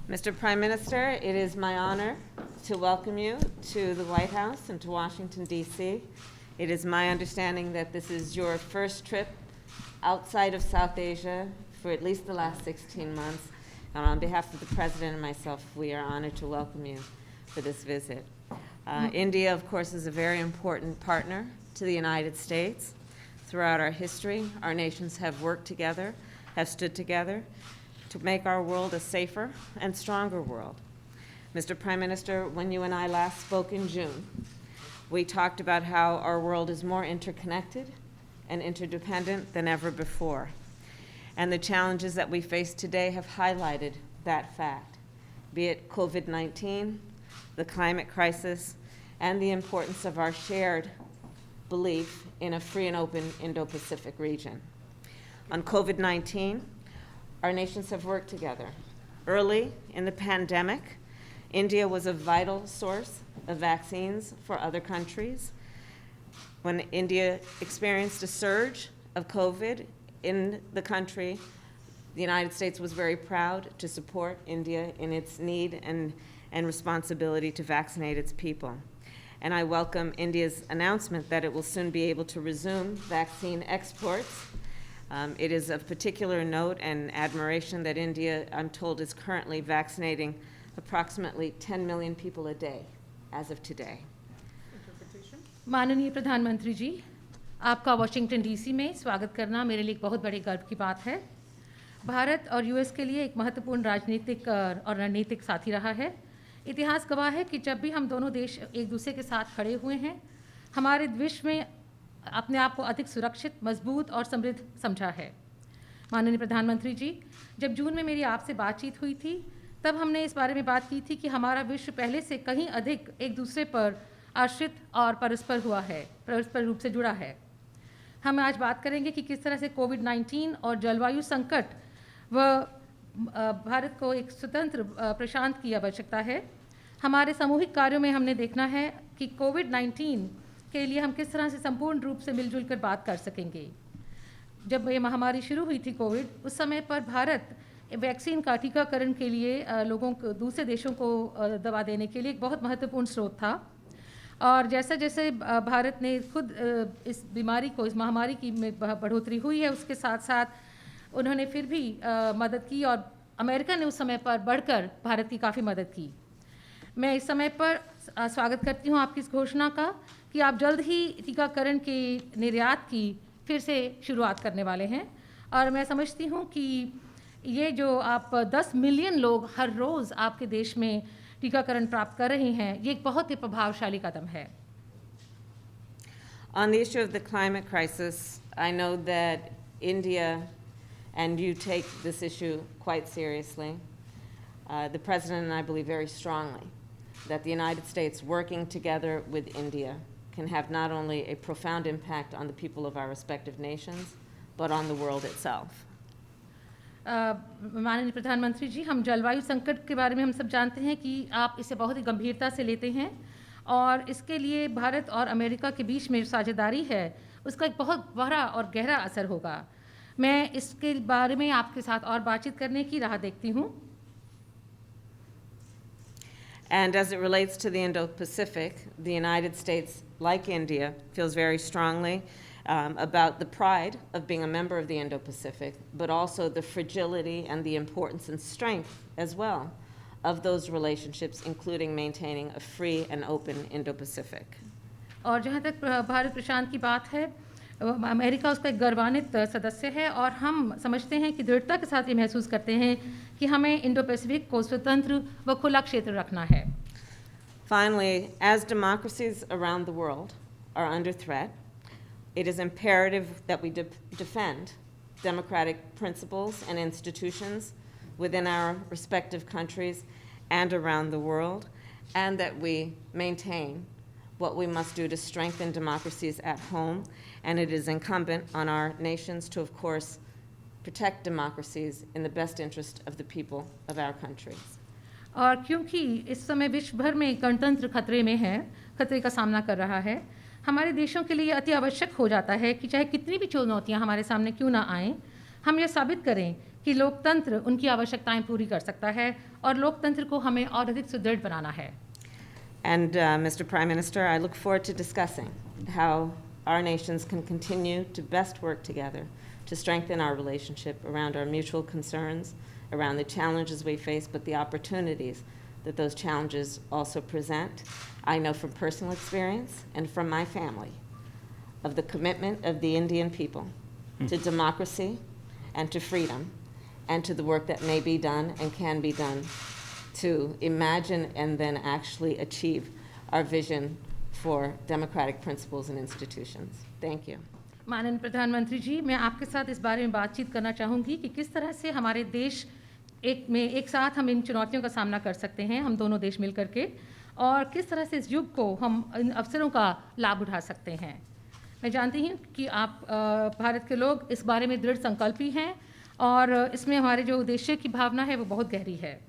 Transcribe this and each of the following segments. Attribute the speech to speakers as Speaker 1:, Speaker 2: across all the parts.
Speaker 1: Mr. Prime Minister, it is my honor to welcome you to the White House and to Washington, D.C. It is my understanding that this is your first trip outside of South Asia for at least the last 16 months. And on behalf of the President and myself, we are honored to welcome you for this visit. India, of course, is a very important partner to the United States. Throughout our history, our nations have worked together, have stood together to make our world a safer and stronger world. Mr. Prime Minister, when you and I last spoke in June, we talked about how our world is more interconnected and interdependent than ever before. And the challenges that we face today have highlighted that fact, be it COVID-19, the climate crisis, and the importance of our shared belief in a free and open Indo-Pacific region. On COVID-19, our nations have worked together. Early in the pandemic, India was a vital source of vaccines for other countries. When India experienced a surge of COVID in the country, the United States was very proud to support India in its need and responsibility to vaccinate its people. And I welcome India's announcement that it will soon be able to resume vaccine exports. It is of particular note and admiration that India, I'm told, is currently vaccinating approximately 10 million people a day as of today.
Speaker 2: माननीय प्रधानमंत्री जी, आपका Washington DC में स्वागत करना मेरे लिए एक बहुत बड़े गर्व की बात है। भारत और यूएस के लिए एक महत्वपूर्ण राजनीतिक और रणनीतिक साथी रहा है। इतिहास गवाह है कि जब भी हम दोनों देश एक दूसरे के साथ खड़े हुए हैं, हमारे विश्व में अपने आप को अधिक सुरक्षित, मजबूत और समृद्ध समझा है। माननीय प्रधानमंत्री जी, जब जून में मेरी आपसे बातचीत हुई थी, तब हमने इस बारे में बात की थी कि हमारा विश्व पहले से कहीं अधिक एक दूसरे पर आश्रित और परस्पर रूप से जुड़ा है। हम आज बात करेंगे कि किस तरह से कोविड-19 और जलवायु संकट व भारत को एक स्वतंत्र प्रशांत की आवश्यकता है। हमारे सामूहिक कार्यों में हमने देखना है कि कोविड-19 के लिए हम किस तरह से संपूर्ण रूप से मिलजुल कर बात कर सकेंगे। जब ये महामारी शुरू हुई थी कोविड, उस समय पर भारत वैक्सीन का टीकाकरण के लिए लोगों को, दूसरे देशों को दवा देने के लिए एक बहुत महत्वपूर्ण स्रोत था। और जैसे जैसे भारत ने खुद इस बीमारी को, इस महामारी की बढ़ोतरी हुई है, उसके साथ साथ उन्होंने फिर भी मदद की और अमेरिका ने उस समय पर बढ़कर भारत की काफ़ी मदद की। मैं इस समय पर स्वागत करती हूं आपकी इस घोषणा का कि आप जल्द ही टीकाकरण के निर्यात की फिर से शुरुआत करने वाले हैं। और मैं समझती हूं कि ये जो आप 10 मिलियन लोग हर रोज़ आपके देश में टीकाकरण प्राप्त कर रहे हैं, ये एक बहुत ही प्रभावशाली कदम है।
Speaker 1: On the issue of the climate crisis, I know that India and you take this issue quite seriously. The President and I believe very strongly that the United States working together with India can have not only a profound impact on the people of our respective nations, but on the world itself.
Speaker 2: माननीय प्रधानमंत्री जी, हम जलवायु संकट के बारे में हम सब जानते हैं कि आप इसे बहुत ही गंभीरता से लेते हैं और इसके लिए भारत और अमेरिका के बीच में साझेदारी है, उसका एक बहुत बड़ा और गहरा असर होगा। मैं इसके बारे में आपके साथ और बातचीत करने की राह देखती हूँ।
Speaker 1: And as it relates to the Indo-Pacific, the United States, like India, feels very strongly about the pride of being a member of the Indo-Pacific, but also the fragility and the importance and strength as well of those relationships, including maintaining a free and open Indo-Pacific.
Speaker 2: और जहाँ तक भारत प्रशांत की बात है, America उसका एक गौरवान्वित सदस्य है और हम समझते हैं कि दृढ़ता के साथ ये महसूस करते हैं कि हमें इंडो पैसिफिक को स्वतंत्र व खुला क्षेत्र रखना है।
Speaker 1: Finally, as democracies around the world are under threat, it is imperative that we defend democratic principles and institutions within our respective countries and around the world, and that we maintain what we must do to strengthen democracies at home. And it is incumbent on our nations to, of course, protect democracies in the best interest of the people of our countries.
Speaker 2: और क्योंकि इस समय विश्व भर में गणतंत्र खतरे में है, खतरे का सामना कर रहा है, हमारे देशों के लिए अति आवश्यक हो जाता है कि चाहे कितनी भी चुनौतियां हमारे सामने क्यों ना आएं, हम ये साबित करें कि लोकतंत्र उनकी आवश्यकताएं पूरी कर सकता है और लोकतंत्र को हमें और अधिक सुदृढ़ बनाना है।
Speaker 1: And Mr. Prime Minister, I look forward to discussing how our nations can continue to best work together to strengthen our relationship around our mutual concerns, around the challenges we face, but the opportunities that those challenges also present. I know from personal experience and from my family of the commitment of the Indian people to democracy and to freedom and to the work that may be done and can be done to imagine and then actually achieve our vision for democratic principles and institutions. Thank you.
Speaker 2: माननीय प्रधानमंत्री जी, मैं आपके साथ इस बारे में बातचीत करना चाहूँगी कि किस तरह से हमारे देश एक साथ हम इन चुनौतियों का सामना कर सकते हैं, हम दोनों देश मिल करके, और किस तरह से इस युग को हम इन अवसरों का लाभ उठा सकते हैं। मैं जानती हूँ कि आप भारत के लोग इस बारे में दृढ़ संकल्पी हैं और इसमें हमारे जो उद्देश्य की भावना है वो बहुत गहरी है।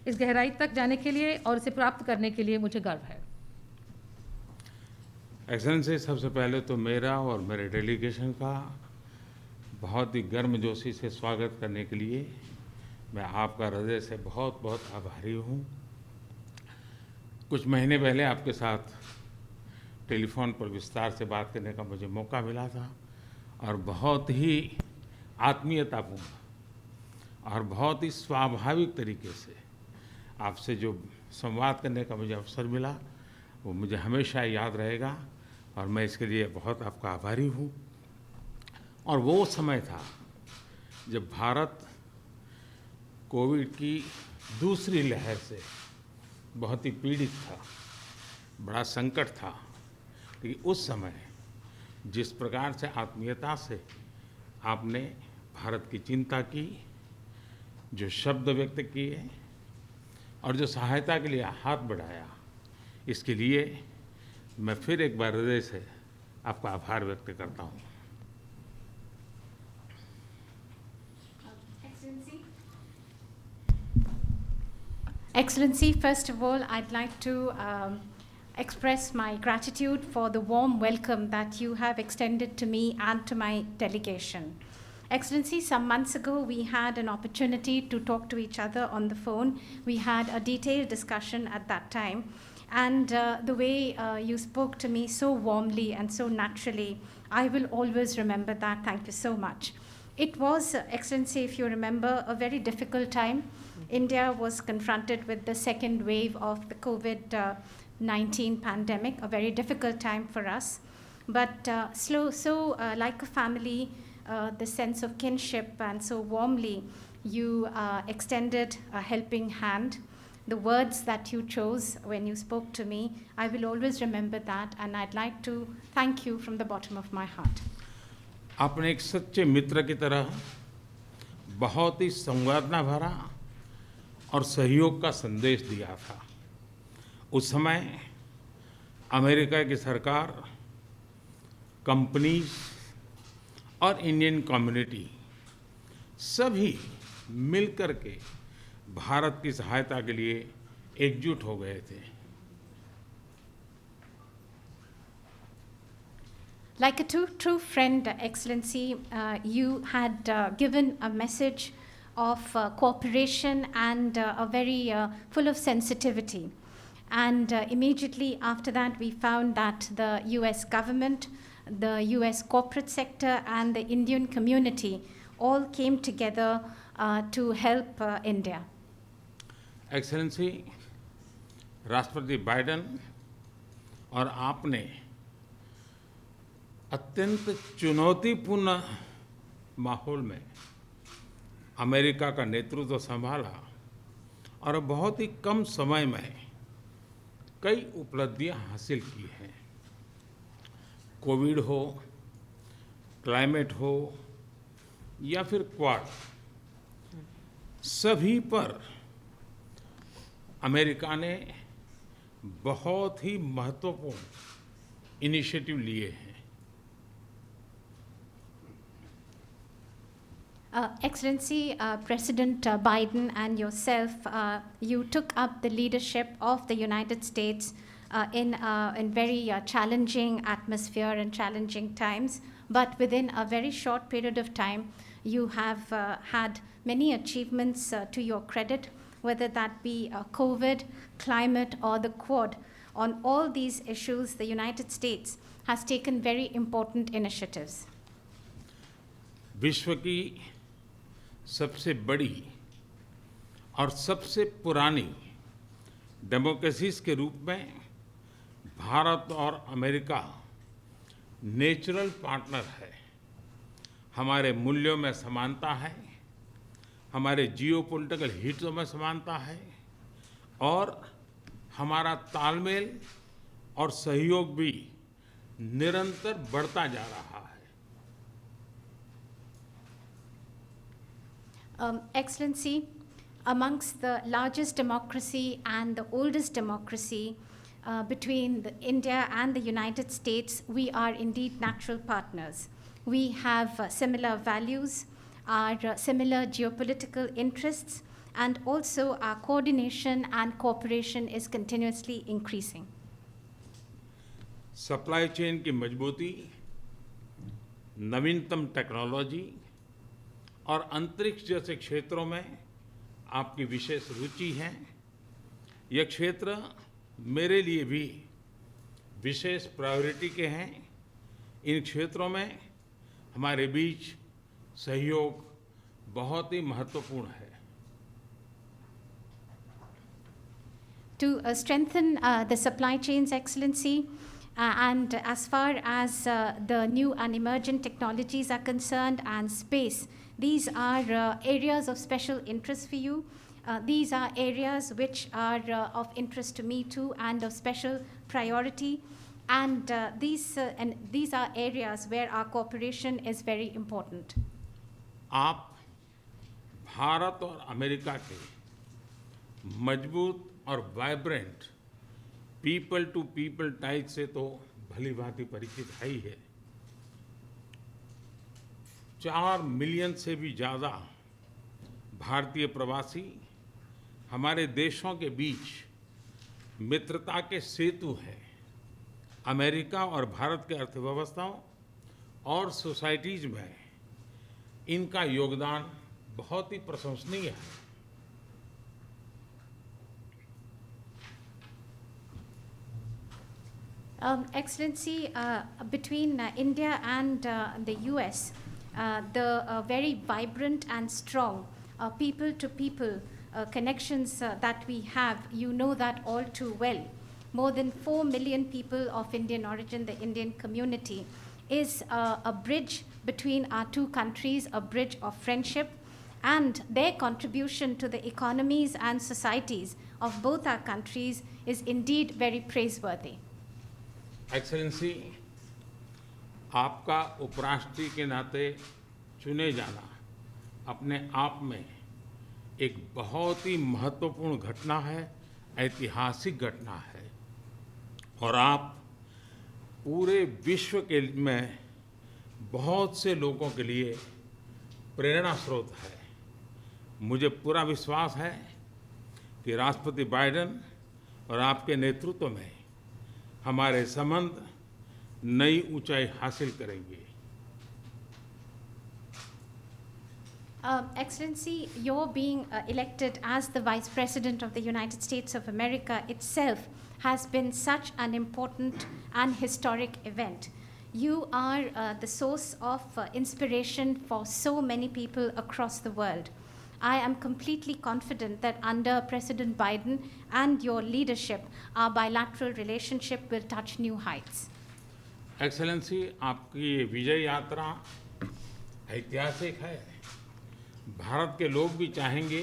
Speaker 2: इस गहराई तक जाने के लिए और इसे प्राप्त करने के लिए मुझे गर्व है।
Speaker 3: एक्सेलेंसी, सबसे पहले तो मेरा और मेरे डेलीगेशन का बहुत ही गर्मजोशी से स्वागत करने के लिए मैं आपका हृदय से बहुत बहुत आभारी हूँ। कुछ महीने पहले आपके साथ टेलीफोन पर विस्तार से बात करने का मुझे मौका मिला था और बहुत ही आत्मीयतापूर्ण और बहुत ही स्वाभाविक तरीके से आपसे जो संवाद करने का मुझे अवसर मिला वो मुझे हमेशा याद रहेगा और मैं इसके लिए बहुत आपका आभारी हूँ। और वो समय था जब भारत कोविड की दूसरी लहर से बहुत ही पीड़ित था, बड़ा संकट था। लेकिन उस समय जिस प्रकार से आत्मीयता से आपने भारत की चिंता की, जो शब्द व्यक्त किए और जो सहायता के लिए हाथ बढ़ाया, इसके लिए मैं फिर एक बार हृदय से आपका आभार व्यक्त करता हूँ।
Speaker 4: Excellency, first of all, I'd like to express my gratitude for the warm welcome that you have extended to me and to my delegation. Excellency, some months ago we had an opportunity to talk to each other on the phone. We had a detailed discussion at that time. And the way you spoke to me so warmly and so naturally, I will always remember that. Thank you so much. It was, Excellency, if you remember, a very difficult time. India was confronted with the second wave of the COVID-19 pandemic, a very difficult time for us. But like a family, the sense of kinship, and so warmly you extended a helping hand. The words that you chose when you spoke to me, I will always remember that, and I'd like to thank you from the bottom of my heart.
Speaker 3: आपने एक सच्चे मित्र की तरह बहुत ही संवेदना भरा और सहयोग का संदेश दिया था। उस समय अमेरिका की सरकार, कंपनीज और इंडियन कम्युनिटी सभी मिलकर के भारत की सहायता के लिए एकजुट हो गए थे।
Speaker 4: Like a true friend, Excellency, you had given a message of cooperation and a very full of sensitivity. And immediately after that, we found that the US government, the US corporate sector, and the Indian community all came together to help India.
Speaker 3: Excellency, राष्ट्रपति Biden और आपने अत्यंत चुनौतीपूर्ण माहौल में America का नेतृत्व संभाला और बहुत ही कम समय में कई उपलब्धियां हासिल की हैं। कोविड हो, क्लाइमेट हो या फिर क्वाड, सभी पर अमेरिका ने बहुत ही महत्वपूर्ण इनिशिएटिव लिए हैं।
Speaker 4: Excellency, President Biden and yourself, you took up the leadership of the United States in very challenging atmosphere and challenging times. But within a very short period of time, you have had many achievements to your credit, whether that be COVID, climate, or the Quad. On all these issues, the United States has taken very important initiatives.
Speaker 3: विश्व की सबसे बड़ी और सबसे पुरानी democracies के रूप में भारत और अमेरिका नेचुरल पार्टनर है। हमारे मूल्यों में समानता है, हमारे जियोपॉलिटिकल हितों में समानता है और हमारा तालमेल और सहयोग भी निरंतर बढ़ता जा रहा है।
Speaker 4: Excellency, amongst the largest democracy and the oldest democracy between India and the United States, we are indeed natural partners. We have similar values, our similar geopolitical interests, and also our coordination and cooperation is continuously increasing.
Speaker 3: Supply chain की मजबूती, नवीनतम technology और अंतरिक्ष जैसे क्षेत्रों में आपकी विशेष रुचि है। यह क्षेत्र मेरे लिए भी विशेष प्रायोरिटी के हैं। इन क्षेत्रों में हमारे बीच सहयोग बहुत ही महत्वपूर्ण है।
Speaker 4: To strengthen the supply chains, Excellency, and as far as the new and emerging technologies are concerned and space, these are areas of special interest for you. These are areas which are of interest to me too and of special priority. And these are areas where our cooperation is very important.
Speaker 3: आप भारत और America के मजबूत और vibrant people to people ties से तो भली भांति परिचित है ही है। 4 मिलियन से भी ज़्यादा भारतीय प्रवासी हमारे देशों के बीच मित्रता के सेतु हैं। अमेरिका और भारत के अर्थव्यवस्थाओं और सोसाइटीज़ में इनका योगदान बहुत ही प्रशंसनीय है।
Speaker 4: Excellency, between India and the US, the very vibrant and strong people-to-people connections that we have, you know that all too well. More than 4 million people of Indian origin, the Indian community, is a bridge between our two countries, a bridge of friendship, and their contribution to the economies and societies of both our countries is indeed very praiseworthy.
Speaker 3: Excellency, आपका उपराष्ट्रपति के नाते चुने जाना अपने आप में एक बहुत ही महत्वपूर्ण घटना है, ऐतिहासिक घटना है और आप पूरे विश्व के में बहुत से लोगों के लिए प्रेरणा स्रोत है। मुझे पूरा विश्वास है कि राष्ट्रपति बाइडेन और आपके नेतृत्व में हमारे संबंध नई ऊंचाई हासिल करेंगे।
Speaker 4: Excellency, your being elected as the Vice President of the United States of America itself has been such an important and historic event. You are the source of inspiration for so many people across the world. I am completely confident that under President Biden and your leadership, our bilateral relationship will touch new heights.
Speaker 3: Excellency, आपकी ये विजय यात्रा ऐतिहासिक है। भारत के लोग भी चाहेंगे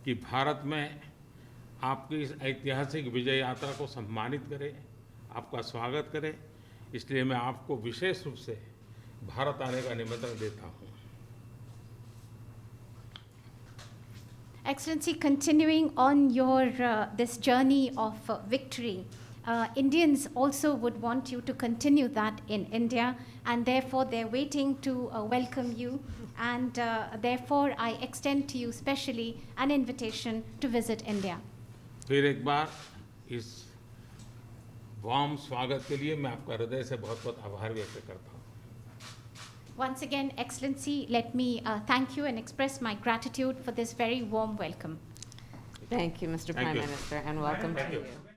Speaker 3: कि भारत में आपकी इस ऐतिहासिक विजय यात्रा को सम्मानित करें, आपका स्वागत करें। इसलिए मैं आपको विशेष रूप से भारत आने का निमंत्रण देता हूँ।
Speaker 4: Excellency, continuing on your this journey of victory, Indians also would want you to continue that in India, and therefore they're waiting to welcome you, and therefore I extend to you specially an invitation to visit India.
Speaker 3: फिर एक बार इस warm स्वागत के लिए मैं आपका हृदय से बहुत बहुत आभार व्यक्त करता हूँ।
Speaker 4: Once again, Excellency, let me thank you and express my gratitude for this very warm welcome.
Speaker 1: Thank you, Mr.
Speaker 3: Thank
Speaker 1: Prime
Speaker 3: you.
Speaker 1: Minister, and welcome to you.